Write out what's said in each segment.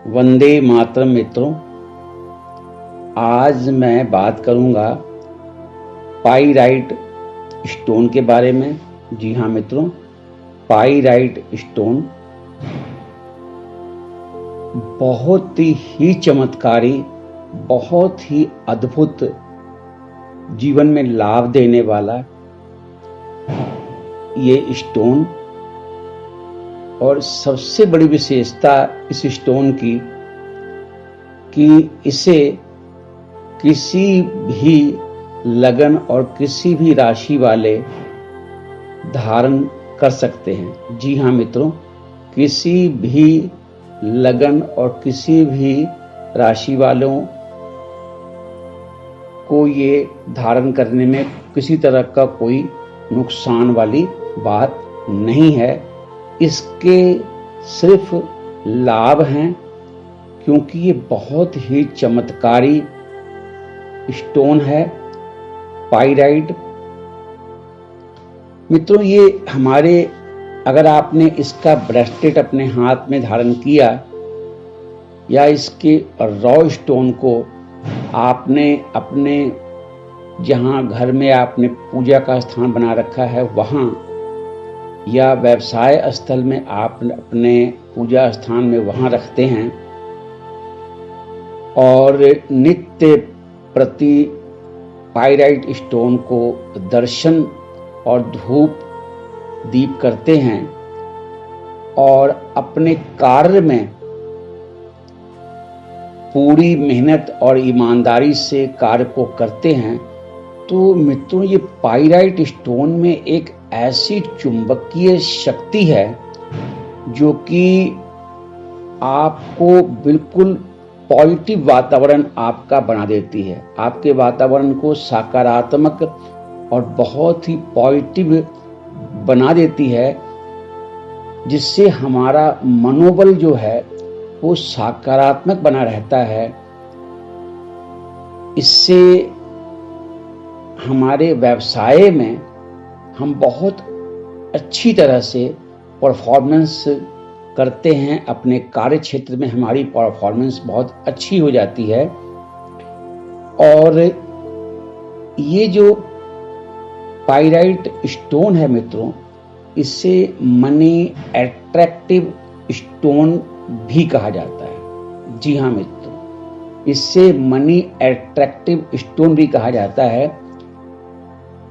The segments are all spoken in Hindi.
वंदे मातरम मित्रों। आज मैं बात करूंगा पाइराइट स्टोन के बारे में। जी हाँ मित्रों, पाइराइट स्टोन बहुत ही चमत्कारी, बहुत ही अद्भुत, जीवन में लाभ देने वाला ये स्टोन। और सबसे बड़ी विशेषता इस स्टोन की कि इसे किसी भी लगन और किसी भी राशि वाले धारण कर सकते हैं। जी हाँ मित्रों, किसी भी लगन और किसी भी राशि वालों को ये धारण करने में किसी तरह का कोई नुकसान वाली बात नहीं है। इसके सिर्फ लाभ हैं, क्योंकि ये बहुत ही चमत्कारी स्टोन है पाइराइट। मित्रों, ये हमारे, अगर आपने इसका ब्रेसलेट अपने हाथ में धारण किया या इसके रॉ स्टोन को आपने अपने जहां घर में आपने पूजा का स्थान बना रखा है वहां, या व्यवसाय स्थल में आप अपने पूजा स्थान में वहां रखते हैं और नित्य प्रति पाइराइट स्टोन को दर्शन और धूप दीप करते हैं और अपने कार्य में पूरी मेहनत और ईमानदारी से कार्य को करते हैं, तो मित्रों ये पाइराइट स्टोन में एक ऐसी चुंबकीय शक्ति है जो कि आपको बिल्कुल पॉजिटिव वातावरण आपका बना देती है। आपके वातावरण को सकारात्मक और बहुत ही पॉजिटिव बना देती है, जिससे हमारा मनोबल जो है वो सकारात्मक बना रहता है। इससे हमारे व्यवसाय में हम बहुत अच्छी तरह से परफॉर्मेंस करते हैं। अपने कार्य क्षेत्र में हमारी परफॉर्मेंस बहुत अच्छी हो जाती है। और ये जो पाइराइट स्टोन है मित्रों, इसे मनी अट्रैक्टिव स्टोन भी कहा जाता है। जी हाँ मित्रों, इससे मनी अट्रैक्टिव स्टोन भी कहा जाता है।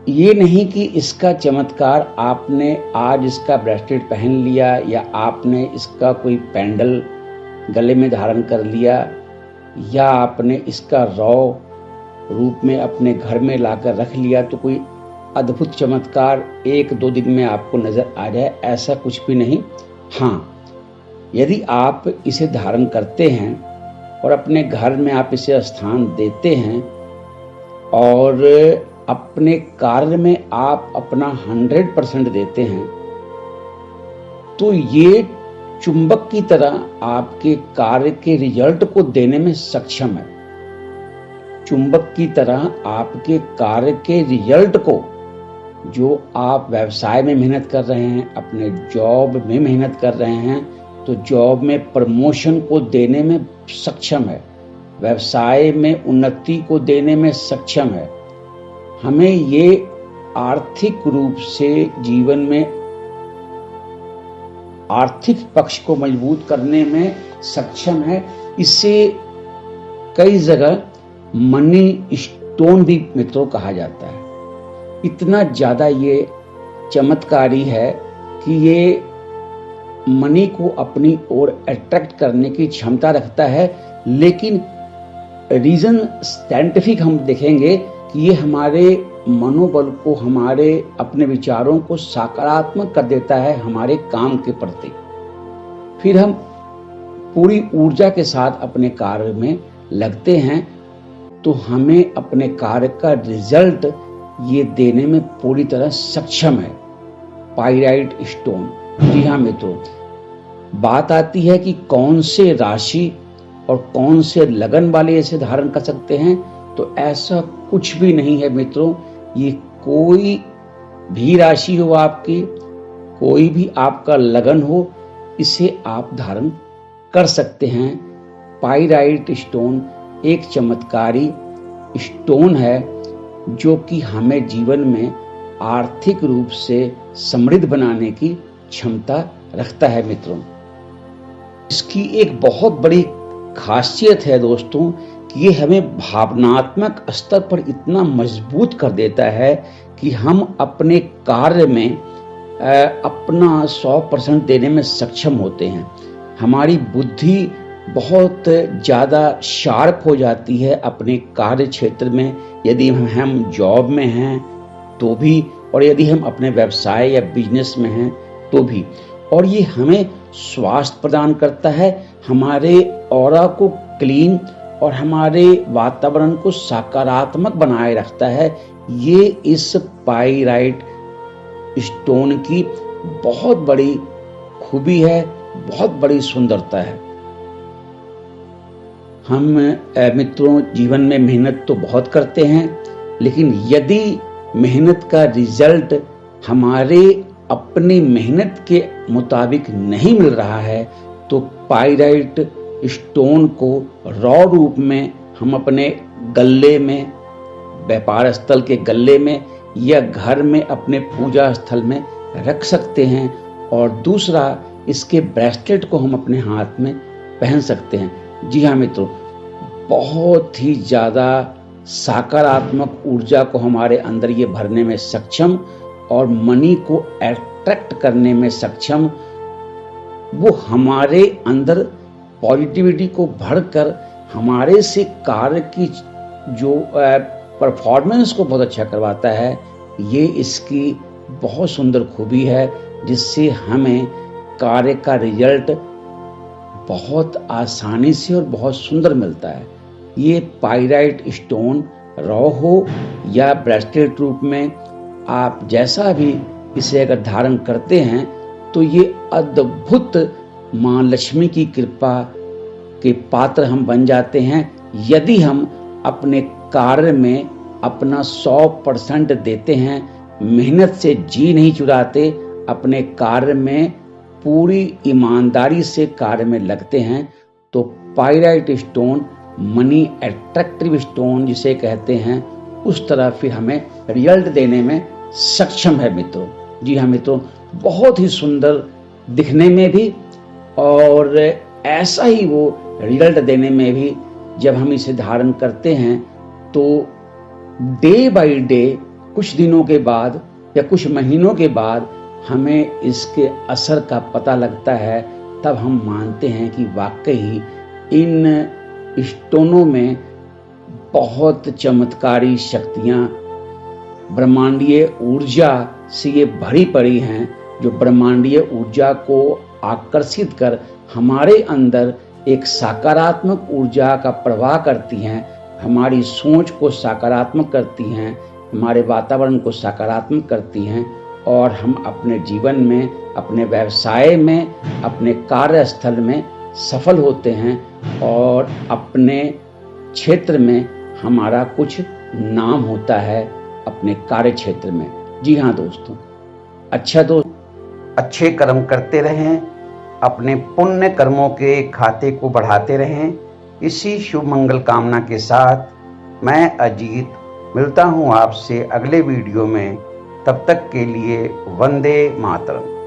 ये नहीं कि इसका चमत्कार आपने आज इसका ब्रेसलेट पहन लिया या आपने इसका कोई पेंडल गले में धारण कर लिया या आपने इसका रॉ रूप में अपने घर में लाकर रख लिया तो कोई अद्भुत चमत्कार एक दो दिन में आपको नजर आ जाए, ऐसा कुछ भी नहीं। हाँ, यदि आप इसे धारण करते हैं और अपने घर में आप इसे स्थान देते हैं और अपने कार्य में आप अपना 100% देते हैं, तो ये चुंबक की तरह आपके कार्य के रिजल्ट को देने में सक्षम है। चुंबक की तरह आपके कार्य के रिजल्ट को, जो आप व्यवसाय में मेहनत कर रहे हैं, अपने जॉब में मेहनत कर रहे हैं, तो जॉब में प्रमोशन को देने में सक्षम है, व्यवसाय में उन्नति को देने में सक्षम है। हमें ये आर्थिक रूप से जीवन में आर्थिक पक्ष को मजबूत करने में सक्षम है। इसे कई जगह मनी स्टोन भी मित्रों कहा जाता है। इतना ज्यादा ये चमत्कारी है कि ये मनी को अपनी ओर अट्रैक्ट करने की क्षमता रखता है। लेकिन रीजन साइंटिफिक हम देखेंगे कि ये हमारे मनोबल को, हमारे अपने विचारों को सकारात्मक कर देता है हमारे काम के प्रति। फिर हम पूरी ऊर्जा के साथ अपने कार्य में लगते हैं, तो हमें अपने कार्य का रिजल्ट ये देने में पूरी तरह सक्षम है पाइराइट स्टोन। जी हाँ मित्रों, बात आती है कि कौन से राशि और कौन से लगन वाले इसे धारण कर सकते हैं, तो ऐसा कुछ भी नहीं है मित्रों। ये कोई भी राशि हो आपकी, कोई भी आपका लगन हो, इसे आप धारण कर सकते हैं। पाइराइट स्टोन एक चमत्कारी स्टोन है जो कि हमें जीवन में आर्थिक रूप से समृद्ध बनाने की क्षमता रखता है मित्रों। इसकी एक बहुत बड़ी खासियत है दोस्तों कि ये हमें भावनात्मक स्तर पर इतना मजबूत कर देता है कि हम अपने कार्य में अपना 100% देने में सक्षम होते हैं। हमारी बुद्धि बहुत ज़्यादा शार्प हो जाती है अपने कार्य क्षेत्र में, यदि हम जॉब में हैं तो भी, और यदि हम अपने व्यवसाय या बिजनेस में हैं तो भी। और ये हमें स्वास्थ्य प्रदान करता है, हमारे ऑरा को क्लीन और हमारे वातावरण को सकारात्मक बनाए रखता है। ये इस पाइराइट स्टोन की बहुत बड़ी खूबी है, बहुत बड़ी सुंदरता है। हम मित्रों जीवन में मेहनत तो बहुत करते हैं, लेकिन यदि मेहनत का रिजल्ट हमारे अपनी मेहनत के मुताबिक नहीं मिल रहा है तो पाइराइट स्टोन को रॉ रूप में हम अपने गल्ले में, व्यापार स्थल के गल्ले में या घर में अपने पूजा स्थल में रख सकते हैं। और दूसरा, इसके ब्रेसलेट को हम अपने हाथ में पहन सकते हैं। जी हाँ मित्रों, बहुत ही ज़्यादा सकारात्मक ऊर्जा को हमारे अंदर ये भरने में सक्षम और मनी को अट्रैक्ट करने में सक्षम, वो हमारे अंदर पॉजिटिविटी को भरकर हमारे से कार्य की जो परफॉर्मेंस को बहुत अच्छा करवाता है। ये इसकी बहुत सुंदर खूबी है जिससे हमें कार्य का रिजल्ट बहुत आसानी से और बहुत सुंदर मिलता है। ये पाइराइट स्टोन रॉ हो या ब्रेसलेट रूप में, आप जैसा भी इसे अगर धारण करते हैं तो ये अद्भुत माँ लक्ष्मी की कृपा के पात्र हम बन जाते हैं यदि हम अपने कार्य में अपना 100% देते हैं, मेहनत से जी नहीं चुराते, अपने कार्य में पूरी ईमानदारी से कार्य में लगते हैं, तो pyrite stone money attractive stone जिसे कहते हैं, उस तरह फिर हमें रिजल्ट देने में सक्षम है मित्रों। जी हाँ मित्रों, बहुत ही सुंदर दिखने में भी और ऐसा ही वो रिजल्ट देने में भी। जब हम इसे धारण करते हैं तो डे बाय डे, कुछ दिनों के बाद या कुछ महीनों के बाद हमें इसके असर का पता लगता है। तब हम मानते हैं कि वाकई इन स्टोनों में बहुत चमत्कारी शक्तियाँ, ब्रह्मांडीय ऊर्जा से ये भरी पड़ी हैं, जो ब्रह्मांडीय ऊर्जा को आकर्षित कर हमारे अंदर एक सकारात्मक ऊर्जा का प्रवाह करती हैं, हमारी सोच को सकारात्मक करती हैं, हमारे वातावरण को सकारात्मक करती हैं, और हम अपने जीवन में, अपने व्यवसाय में, अपने कार्यस्थल में सफल होते हैं और अपने क्षेत्र में हमारा कुछ नाम होता है अपने कार्य क्षेत्र में। जी हाँ दोस्तों, अच्छे कर्म करते रहें, अपने पुण्य कर्मों के खाते को बढ़ाते रहें। इसी शुभ मंगल कामना के साथ मैं अजीत मिलता हूँ आपसे अगले वीडियो में। तब तक के लिए वंदे मातरम।